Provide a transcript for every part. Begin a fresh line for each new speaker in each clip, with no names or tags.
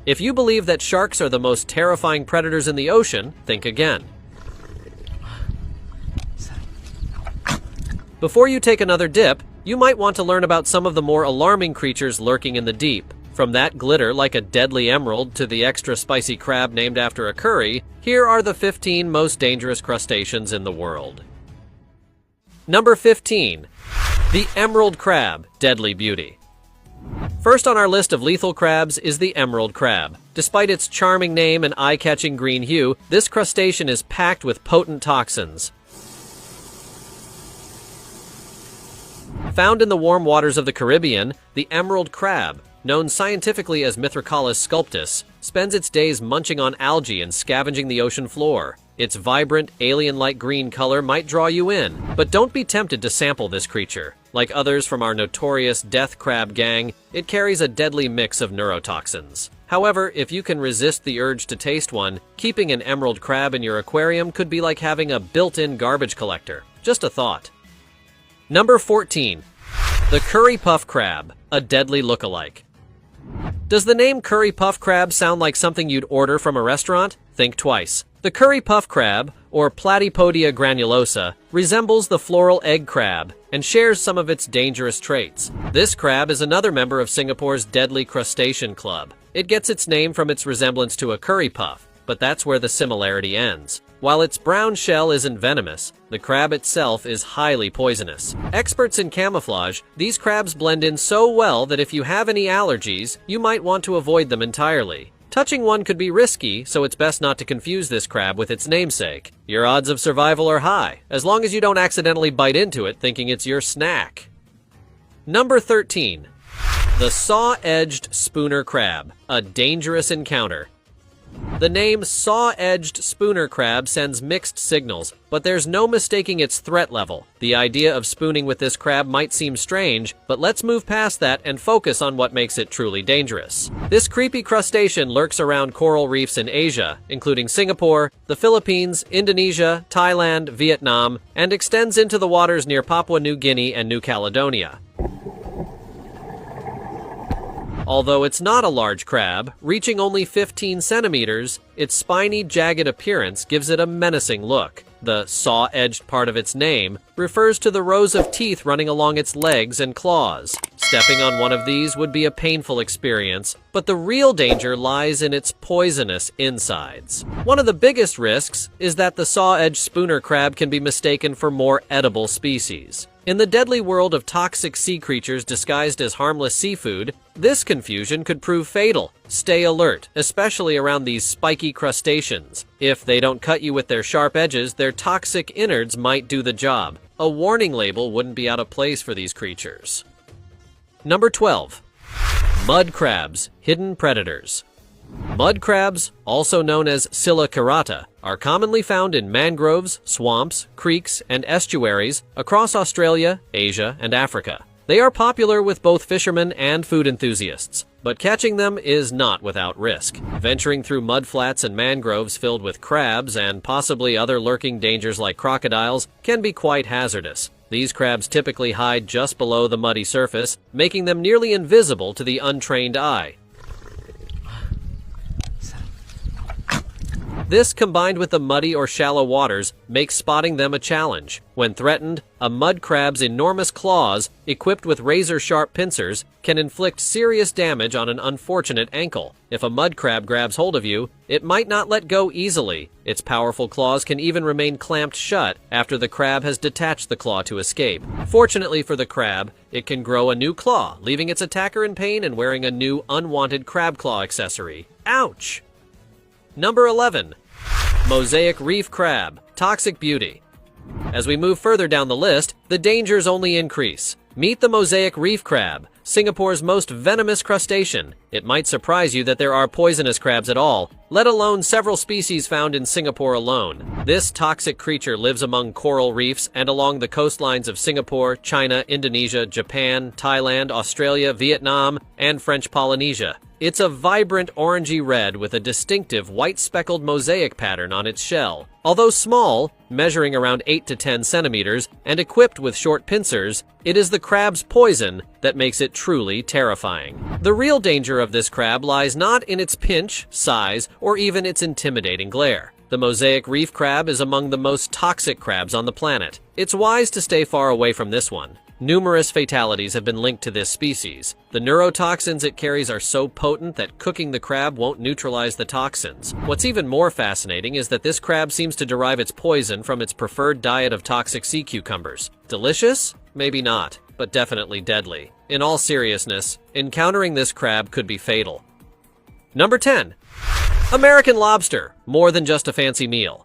If you believe that sharks are the most terrifying predators in the ocean, think again. Before you take another dip, you might want to learn about some of the more alarming creatures lurking in the deep. From that glitter like a deadly emerald to the extra spicy crab named after a curry, here are the 15 most dangerous crustaceans in the world. Number 15. The emerald crab, deadly beauty. First on our list of lethal crabs is the emerald crab. Despite its charming name and eye-catching green hue, this crustacean is packed with potent toxins. Found in the warm waters of the Caribbean, the emerald crab, known scientifically as Mithricalis sculptus, spends its days munching on algae and scavenging the ocean floor. Its vibrant, alien-like green color might draw you in, but don't be tempted to sample this creature. Like others from our notorious death crab gang, it carries a deadly mix of neurotoxins. However, if you can resist the urge to taste one, keeping an emerald crab in your aquarium could be like having a built-in garbage collector. Just a thought. Number 14. The curry puff crab, a deadly look-alike. Does the name curry puff crab sound like something you'd order from a restaurant? Think twice. The curry puff crab, or Platypodia granulosa, resembles the floral egg crab and shares some of its dangerous traits. This crab is another member of Singapore's deadly crustacean club. It gets its name from its resemblance to a curry puff, but that's where the similarity ends. While its brown shell isn't venomous, the crab itself is highly poisonous. Experts in camouflage, these crabs blend in so well that if you have any allergies, you might want to avoid them entirely. Touching one could be risky, so it's best not to confuse this crab with its namesake. Your odds of survival are high, as long as you don't accidentally bite into it thinking it's your snack. Number 13. The saw-edged spooner crab, a dangerous encounter. The name saw-edged spooner crab sends mixed signals, but there's no mistaking its threat level. The idea of spooning with this crab might seem strange, but let's move past that and focus on what makes it truly dangerous. This creepy crustacean lurks around coral reefs in Asia, including Singapore, the Philippines, Indonesia, Thailand, Vietnam, and extends into the waters near Papua New Guinea and New Caledonia. Although it's not a large crab, reaching only 15 centimeters, its spiny, jagged appearance gives it a menacing look. The saw-edged part of its name refers to the rows of teeth running along its legs and claws. Stepping on one of these would be a painful experience, but the real danger lies in its poisonous insides. One of the biggest risks is that the saw-edged spooner crab can be mistaken for more edible species. In the deadly world of toxic sea creatures disguised as harmless seafood, this confusion could prove fatal. Stay alert, especially around these spiky crustaceans. If they don't cut you with their sharp edges, their toxic innards might do the job. A warning label wouldn't be out of place for these creatures. Number 12. Mud crabs, hidden predators. Mud crabs, also known as Scylla carata, are commonly found in mangroves, swamps, creeks, and estuaries across Australia, Asia, and Africa. They are popular with both fishermen and food enthusiasts, but catching them is not without risk. Venturing through mudflats and mangroves filled with crabs and possibly other lurking dangers like crocodiles can be quite hazardous. These crabs typically hide just below the muddy surface, making them nearly invisible to the untrained eye. This, combined with the muddy or shallow waters, makes spotting them a challenge. When threatened, a mud crab's enormous claws, equipped with razor-sharp pincers, can inflict serious damage on an unfortunate ankle. If a mud crab grabs hold of you, it might not let go easily. Its powerful claws can even remain clamped shut after the crab has detached the claw to escape. Fortunately for the crab, it can grow a new claw, leaving its attacker in pain and wearing a new unwanted crab claw accessory. Ouch! Number 11. Mosaic reef crab, toxic beauty. As we move further down the list, the dangers only increase. Meet the mosaic reef crab, Singapore's most venomous crustacean. It might surprise you that there are poisonous crabs at all, let alone several species found in Singapore alone. This toxic creature lives among coral reefs and along the coastlines of Singapore, China, Indonesia, Japan, Thailand, Australia, Vietnam, and French Polynesia. It's a vibrant orangey red with a distinctive white speckled mosaic pattern on its shell. Although small, measuring around 8 to 10 centimeters, and equipped with short pincers, it is the crab's poison that makes it truly terrifying. The real danger of this crab lies not in its pinch, size, or even its intimidating glare. The mosaic reef crab is among the most toxic crabs on the planet. It's wise to stay far away from this one. Numerous fatalities have been linked to this species. The neurotoxins it carries are so potent that cooking the crab won't neutralize the toxins. What's even more fascinating is that this crab seems to derive its poison from its preferred diet of toxic sea cucumbers. Delicious? Maybe not, but definitely deadly. In all seriousness, encountering this crab could be fatal. Number 10. American lobster, more than just a fancy meal.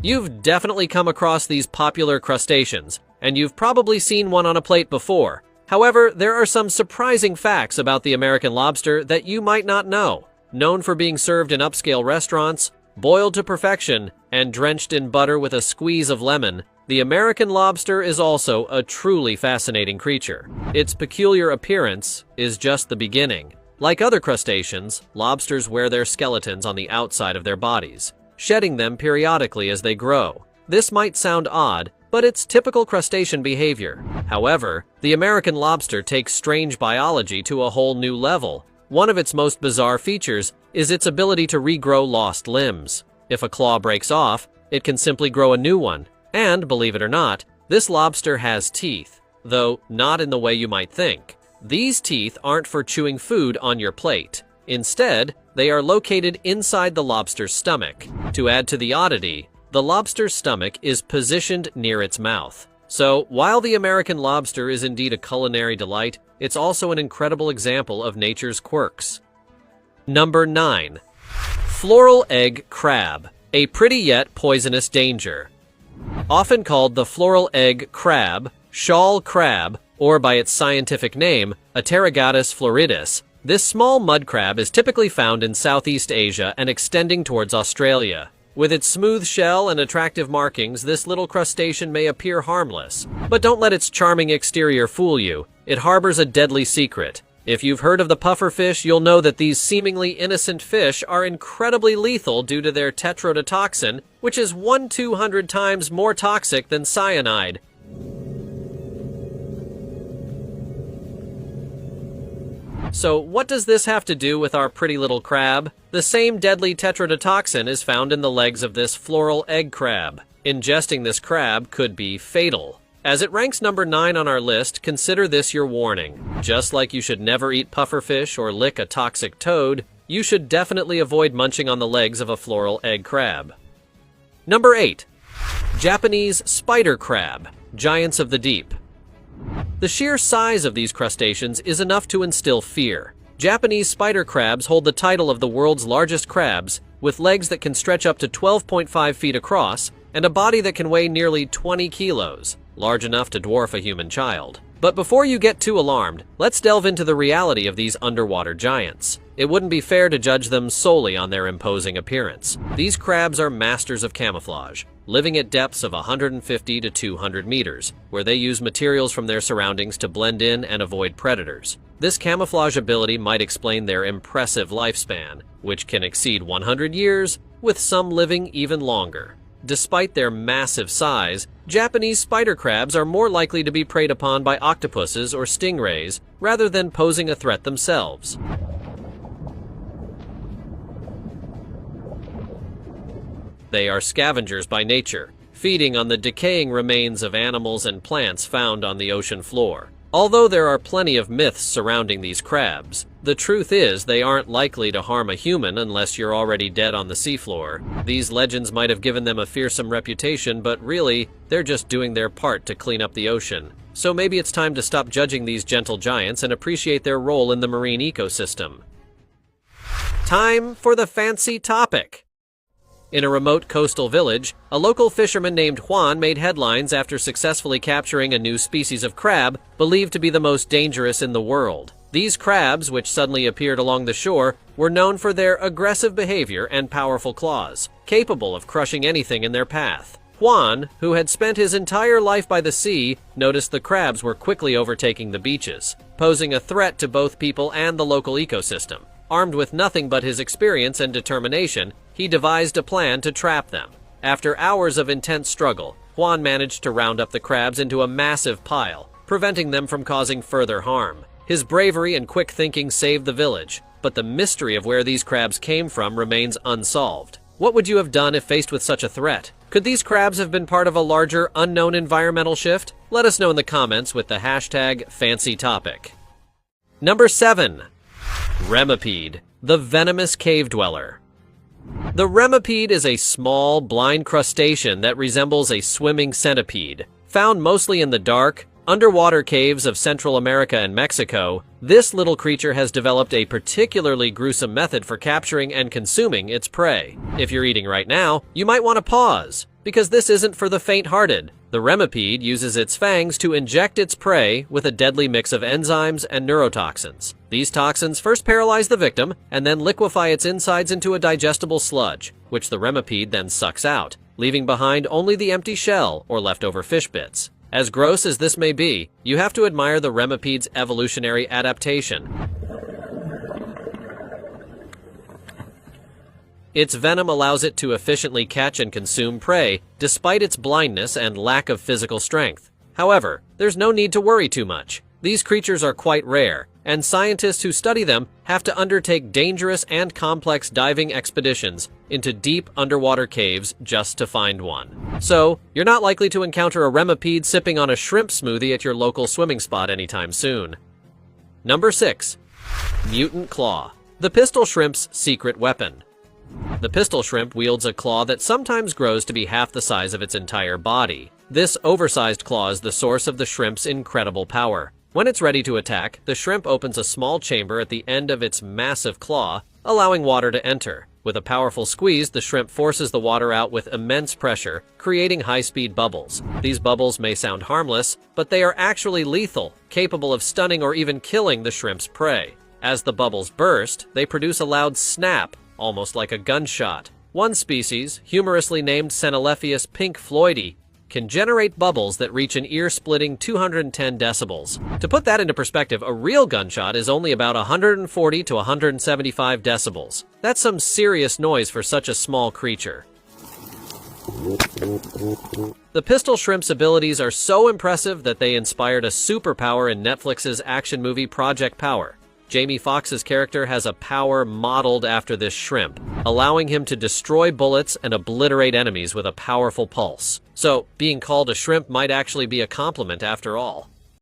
You've definitely come across these popular crustaceans, and you've probably seen one on a plate before. However, there are some surprising facts about the American lobster that you might not know. Known for being served in upscale restaurants, boiled to perfection, and drenched in butter with a squeeze of lemon, the American lobster is also a truly fascinating creature. Its peculiar appearance is just the beginning. Like other crustaceans, lobsters wear their skeletons on the outside of their bodies, shedding them periodically as they grow. This might sound odd, but it's typical crustacean behavior. However, the American lobster takes strange biology to a whole new level. One of its most bizarre features is its ability to regrow lost limbs. If a claw breaks off, it can simply grow a new one. And, believe it or not, this lobster has teeth, though not in the way you might think. These teeth aren't for chewing food on your plate. Instead, they are located inside the lobster's stomach. To add to the oddity, the lobster's stomach is positioned near its mouth. So, while the American lobster is indeed a culinary delight, it's also an incredible example of nature's quirks. Number 9. Floral egg crab, a pretty yet poisonous danger. Often called the floral egg crab, shawl crab, or by its scientific name, Ateragatus floridus, this small mud crab is typically found in Southeast Asia and extending towards Australia. With its smooth shell and attractive markings, this little crustacean may appear harmless. But don't let its charming exterior fool you. It harbors a deadly secret. If you've heard of the pufferfish, you'll know that these seemingly innocent fish are incredibly lethal due to their tetrodotoxin, which is 1-200 times more toxic than cyanide. So what does this have to do with our pretty little crab? The same deadly tetrodotoxin is found in the legs of this floral egg crab. Ingesting this crab could be fatal. As it ranks number 9 on our list, consider this your warning. Just like you should never eat pufferfish or lick a toxic toad, you should definitely avoid munching on the legs of a floral egg crab. Number 8. Japanese spider crab, giants of the deep. The sheer size of these crustaceans is enough to instill fear. Japanese spider crabs hold the title of the world's largest crabs, with legs that can stretch up to 12.5 feet across and a body that can weigh nearly 20 kilos, large enough to dwarf a human child. But before you get too alarmed, let's delve into the reality of these underwater giants. It wouldn't be fair to judge them solely on their imposing appearance. These crabs are masters of camouflage, living at depths of 150 to 200 meters, where they use materials from their surroundings to blend in and avoid predators. This camouflage ability might explain their impressive lifespan, which can exceed 100 years, with some living even longer. Despite their massive size, Japanese spider crabs are more likely to be preyed upon by octopuses or stingrays rather than posing a threat themselves. They are scavengers by nature, feeding on the decaying remains of animals and plants found on the ocean floor. Although there are plenty of myths surrounding these crabs, the truth is they aren't likely to harm a human unless you're already dead on the seafloor. These legends might have given them a fearsome reputation, but really, they're just doing their part to clean up the ocean. So maybe it's time to stop judging these gentle giants and appreciate their role in the marine ecosystem. Time for the fancy topic. In a remote coastal village, a local fisherman named Juan made headlines after successfully capturing a new species of crab believed to be the most dangerous in the world. These crabs, which suddenly appeared along the shore, were known for their aggressive behavior and powerful claws, capable of crushing anything in their path. Juan, who had spent his entire life by the sea, noticed the crabs were quickly overtaking the beaches, posing a threat to both people and the local ecosystem. Armed with nothing but his experience and determination, he devised a plan to trap them. After hours of intense struggle, Juan managed to round up the crabs into a massive pile, preventing them from causing further harm. His bravery and quick thinking saved the village, but the mystery of where these crabs came from remains unsolved. What would you have done if faced with such a threat? Could these crabs have been part of a larger, unknown environmental shift? Let us know in the comments with the hashtag #FancyTopic. Number 7. Remipede, the venomous cave dweller. The remipede is a small, blind crustacean that resembles a swimming centipede. Found mostly in the dark, underwater caves of Central America and Mexico, this little creature has developed a particularly gruesome method for capturing and consuming its prey. If you're eating right now, you might want to pause, because this isn't for the faint-hearted. The remipede uses its fangs to inject its prey with a deadly mix of enzymes and neurotoxins. These toxins first paralyze the victim and then liquefy its insides into a digestible sludge, which the remipede then sucks out, leaving behind only the empty shell or leftover fish bits. As gross as this may be, you have to admire the remipede's evolutionary adaptation. Its venom allows it to efficiently catch and consume prey, despite its blindness and lack of physical strength. However, there's no need to worry too much. These creatures are quite rare, and scientists who study them have to undertake dangerous and complex diving expeditions into deep underwater caves just to find one. So, you're not likely to encounter a remipede sipping on a shrimp smoothie at your local swimming spot anytime soon. Number 6. Mutant Claw, the pistol shrimp's secret weapon. The pistol shrimp wields a claw that sometimes grows to be half the size of its entire body. This oversized claw is the source of the shrimp's incredible power. When it's ready to attack, the shrimp opens a small chamber at the end of its massive claw, allowing water to enter. With a powerful squeeze, the shrimp forces the water out with immense pressure, creating high-speed bubbles. These bubbles may sound harmless, but they are actually lethal, capable of stunning or even killing the shrimp's prey. As the bubbles burst, they produce a loud snap, almost like a gunshot. One species, humorously named Cenelephus pink floydii, can generate bubbles that reach an ear-splitting 210 decibels. To put that into perspective, a real gunshot is only about 140 to 175 decibels. That's some serious noise for such a small creature. The pistol shrimp's abilities are so impressive that they inspired a superpower in Netflix's action movie Project Power. Jamie Foxx's character has a power modeled after this shrimp, allowing him to destroy bullets and obliterate enemies with a powerful pulse. So, being called a shrimp might actually be a compliment after all.